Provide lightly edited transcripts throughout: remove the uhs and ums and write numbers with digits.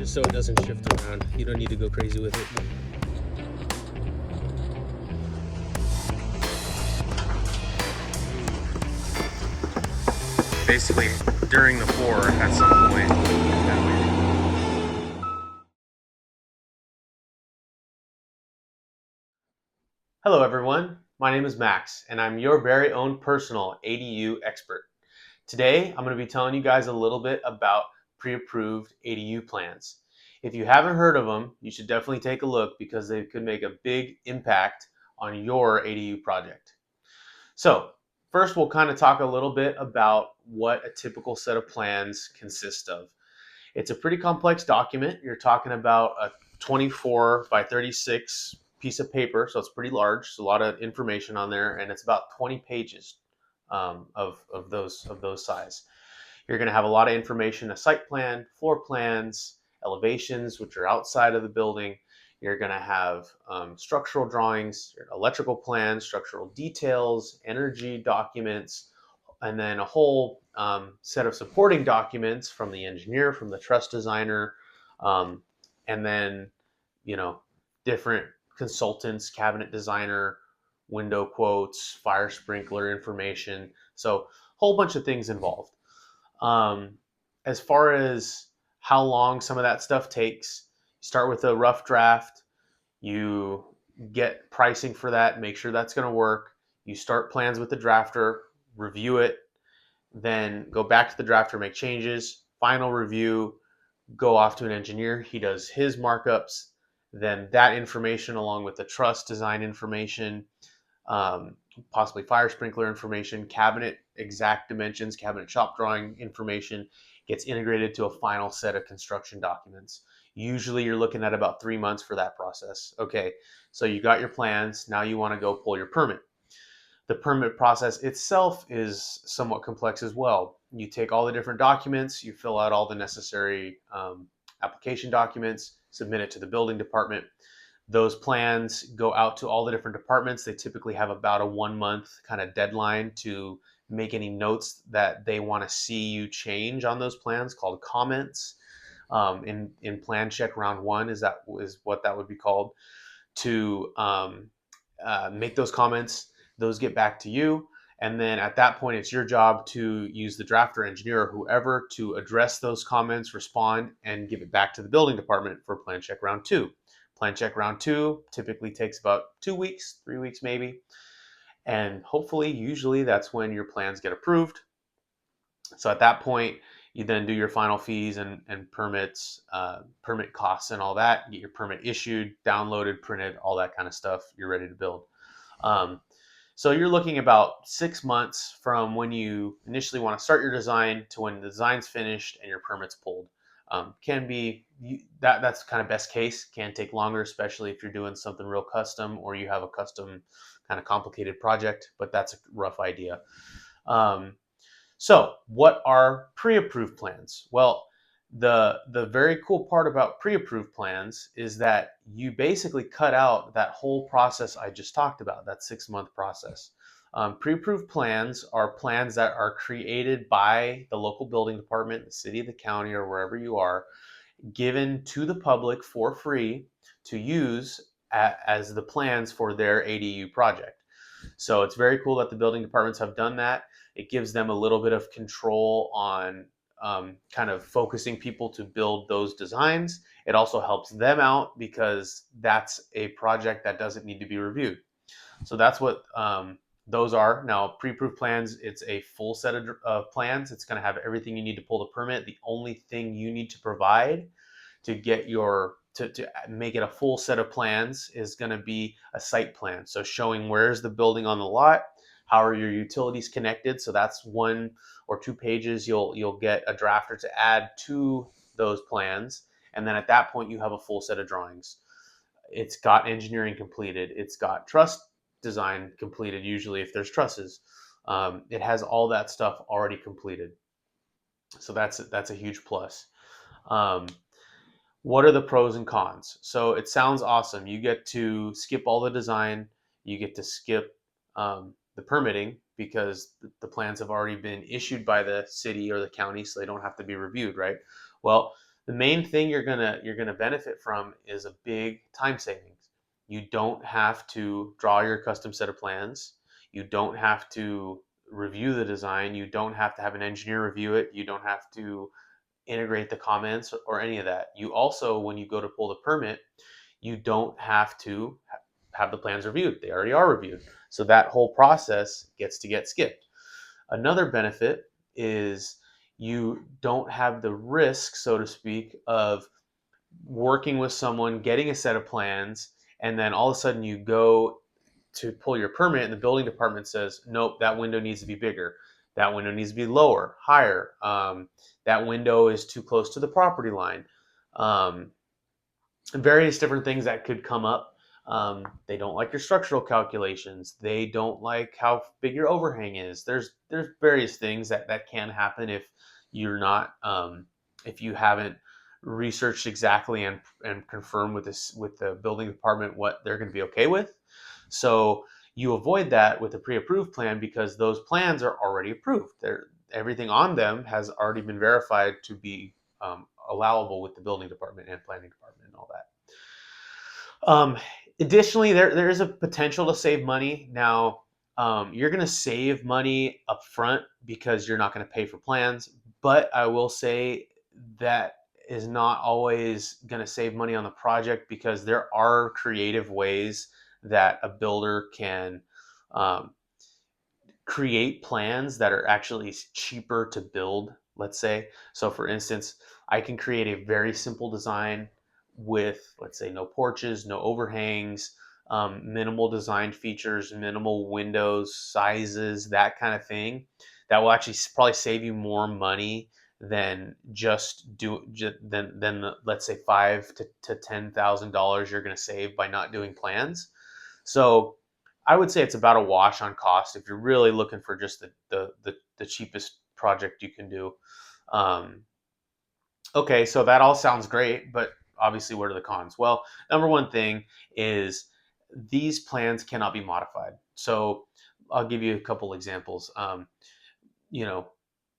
just so it doesn't shift around. You don't need to go crazy with it. Basically, during the pour at some point. Hello everyone, my name is Max and I'm your very own personal ADU expert. Today I'm going to be telling you guys a little bit about pre-approved ADU plans. If you haven't heard of them, you should definitely take a look because they could make a big impact on your ADU project. So first we'll kind of talk a little bit about what a typical set of plans consist of. It's a pretty complex document. You're talking about a 24 by 36 piece of paper, so it's pretty large. It's a lot of information on there, and it's about 20 pages of those size. You're going to have a lot of information: a site plan, floor plans, elevations, which are outside of the building. You're going to have structural drawings, electrical plans, structural details, energy documents, and then a whole set of supporting documents from the engineer, from the truss designer, and then, different consultants, cabinet designer, window quotes, fire sprinkler information. So a whole bunch of things involved. As far as how long some of that stuff takes, start with a rough draft. You get pricing for that, make sure that's going to work. You start plans with the drafter, review it, then go back to the drafter, make changes, final review, go off to an engineer. He does his markups. Then that information, along with the truss design information, possibly fire sprinkler information, cabinet exact dimensions, cabinet shop drawing information, gets integrated to a final set of construction documents. Usually you're looking at about 3 months for that process. Okay, so you got your plans. Now you want to go pull your permit. The permit process itself is somewhat complex as well. You take all the different documents, you fill out all the necessary application documents, submit it to the building department. Those plans go out to all the different departments. They typically have about a 1 month kind of deadline to make any notes that they want to see you change on those plans, called comments. In plan check round one is what that would be called, to make those comments. Those get back to you, and then at that point it's your job to use the drafter, engineer, or whoever to address those comments, respond, and give it back to the building department for plan check round two. Plan check round two typically takes about 2 weeks, 3 weeks maybe, and hopefully, usually, that's when your plans get approved. So at that point, you then do your final fees and permits, permit costs and all that, get your permit issued, downloaded, printed, all that kind of stuff. You're ready to build. So you're looking about 6 months from when you initially want to start your design to when the design's finished and your permit's pulled. Can be that's kind of best case. Can take longer, especially if you're doing something real custom or you have a custom kind of complicated project. But that's a rough idea. So what are pre-approved plans? Well, the very cool part about pre-approved plans is that you basically cut out that whole process I just talked about, that 6-month process. Pre-approved plans are plans that are created by the local building department, the city, the county, or wherever you are, given to the public for free to use as the plans for their ADU project. So it's very cool that the building departments have done that. It gives them a little bit of control on kind of focusing people to build those designs. It also helps them out because that's a project that doesn't need to be reviewed. So that's what those are. Now, pre-approved plans, it's a full set of plans. It's going to have everything you need to pull the permit. The only thing you need to provide to get to make it a full set of plans is going to be a site plan. So showing where's the building on the lot, how are your utilities connected. So that's 1 or 2 pages you'll get a drafter to add to those plans. And then at that point you have a full set of drawings. It's got engineering completed. It's got truss design completed, usually if there's trusses. It has all that stuff already completed. So that's a huge plus. What are the pros and cons? So it sounds awesome. You get to skip all the design. You get to skip the permitting because the plans have already been issued by the city or the county, so they don't have to be reviewed, right? Well, The main thing you're gonna benefit from is a big time savings. You don't have to draw your custom set of plans. You don't have to review the design. You don't have to have an engineer review it. You don't have to integrate the comments or any of that. You also, when you go to pull the permit, you don't have to have the plans reviewed. They already are reviewed. So that whole process gets to get skipped. Another benefit is you don't have the risk, so to speak, of working with someone, getting a set of plans, and then all of a sudden you go to pull your permit and the building department says, nope, that window needs to be bigger. That window needs to be lower, higher. That window is too close to the property line. Um, Various different things that could come up. They don't like your structural calculations. They don't like how big your overhang is. There's various things that can happen if you're not if you haven't researched exactly and confirmed with the building department what they're going to be okay with. So you avoid that with a pre-approved plan because those plans are already approved. Everything on them has already been verified to be allowable with the building department and planning department and all that. Um, Additionally, there is a potential to save money. Now, you're going to save money up front because you're not going to pay for plans. But I will say that is not always going to save money on the project because there are creative ways that a builder can um, create plans that are actually cheaper to build, let's say. So for instance, I can create a very simple design with, let's say, no porches, no overhangs, minimal design features, minimal windows, sizes, that kind of thing. That will actually probably save you more money than let's say to $10,000 you're going to save by not doing plans. So I would say it's about a wash on cost if you're really looking for just the cheapest project you can do. Um, okay, so that all sounds great, but obviously, what are the cons? Well, number one thing is these plans cannot be modified. So I'll give you a couple examples. You know,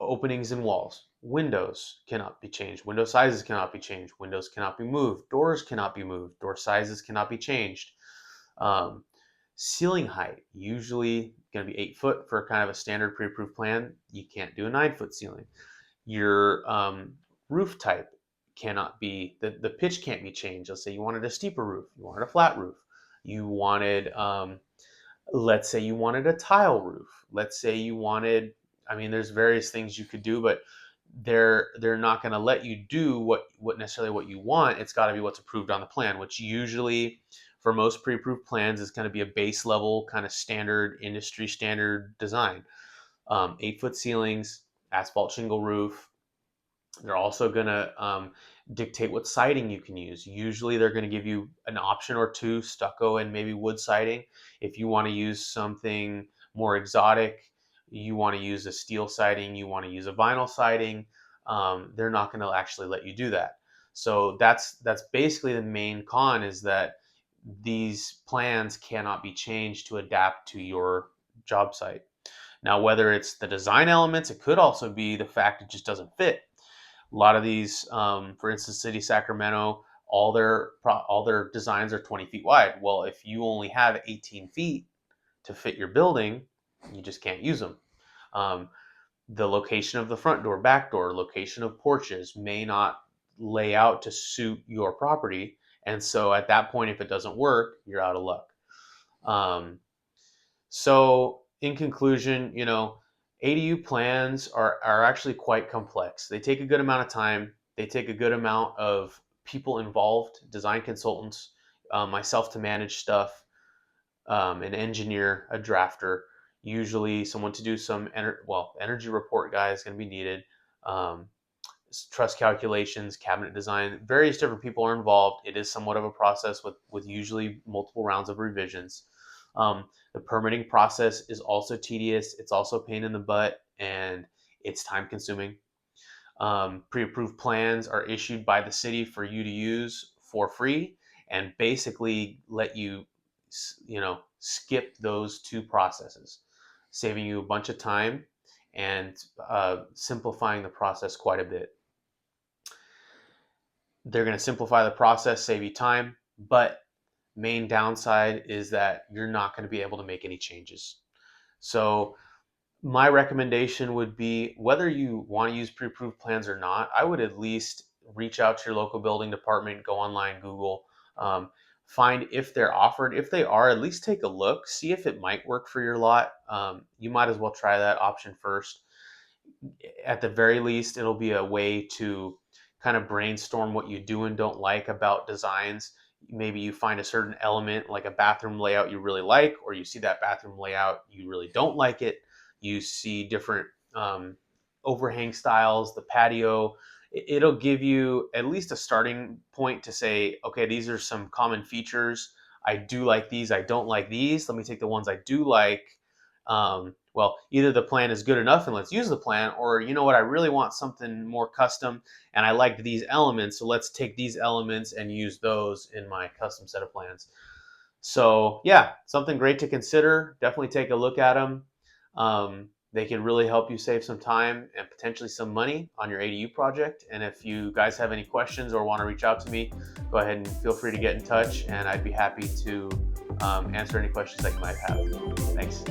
openings in walls, windows cannot be changed, window sizes cannot be changed, windows cannot be moved, doors cannot be moved, door sizes cannot be changed. Um, Ceiling height, usually going to be 8 foot for kind of a standard pre-approved plan. You can't do a 9 foot ceiling. Your roof type cannot be, the pitch can't be changed. Let's say you wanted a steeper roof, you wanted a flat roof, you wanted, let's say you wanted a tile roof. Let's say you wanted, I mean, there's various things you could do, but they're not going to let you do what necessarily what you want. It's got to be what's approved on the plan, which usually for most pre-approved plans is going to be a base level kind of standard industry standard design. 8 foot ceilings, asphalt shingle roof. They're also going to dictate what siding you can use. Usually, they're going to give you an option or two, stucco and maybe wood siding. If you want to use something more exotic, you want to use a steel siding, you want to use a vinyl siding, they're not going to actually let you do that. So that's basically the main con is that these plans cannot be changed to adapt to your job site. Now, whether it's the design elements, it could also be the fact it just doesn't fit. A lot of these, for instance, City Sacramento, all their designs are 20 feet wide. Well, if you only have 18 feet to fit your building, you just can't use them. Um, the location of the front door, back door, location of porches may not lay out to suit your property, and so at that point, if it doesn't work, you're out of luck. Um, so, in conclusion, ADU plans are actually quite complex. They take a good amount of time. They take a good amount of people involved, design consultants, myself to manage stuff, an engineer, a drafter, usually someone to do some energy report guy is going to be needed. Um, Truss calculations, cabinet design, various different people are involved. It is somewhat of a process with usually multiple rounds of revisions. The permitting process is also tedious. It's also a pain in the butt, and it's time consuming. Pre-approved plans are issued by the city for you to use for free, and basically let you, skip those two processes, saving you a bunch of time and simplifying the process quite a bit. They're going to simplify the process, save you time, but main downside is that you're not going to be able to make any changes. So my recommendation would be, whether you want to use pre-approved plans or not, I would at least reach out to your local building department, go online, Google, find if they're offered. If they are, at least take a look, see if it might work for your lot. You might as well try that option first. At the very least, it'll be a way to kind of brainstorm what you do and don't like about designs. Maybe you find a certain element, like a bathroom layout, you really like, or you see that bathroom layout, you really don't like it. You see different overhang styles, the patio. It'll give you at least a starting point to say, okay, these are some common features. I do like these, I don't like these. Let me take the ones I do like. Well, either the plan is good enough and let's use the plan, or you know what, I really want something more custom and I liked these elements, so let's take these elements and use those in my custom set of plans. So yeah, something great to consider. Definitely take a look at them. They can really help you save some time and potentially some money on your ADU project. And if you guys have any questions or want to reach out to me, go ahead and feel free to get in touch, and I'd be happy to answer any questions that you might have. Thanks.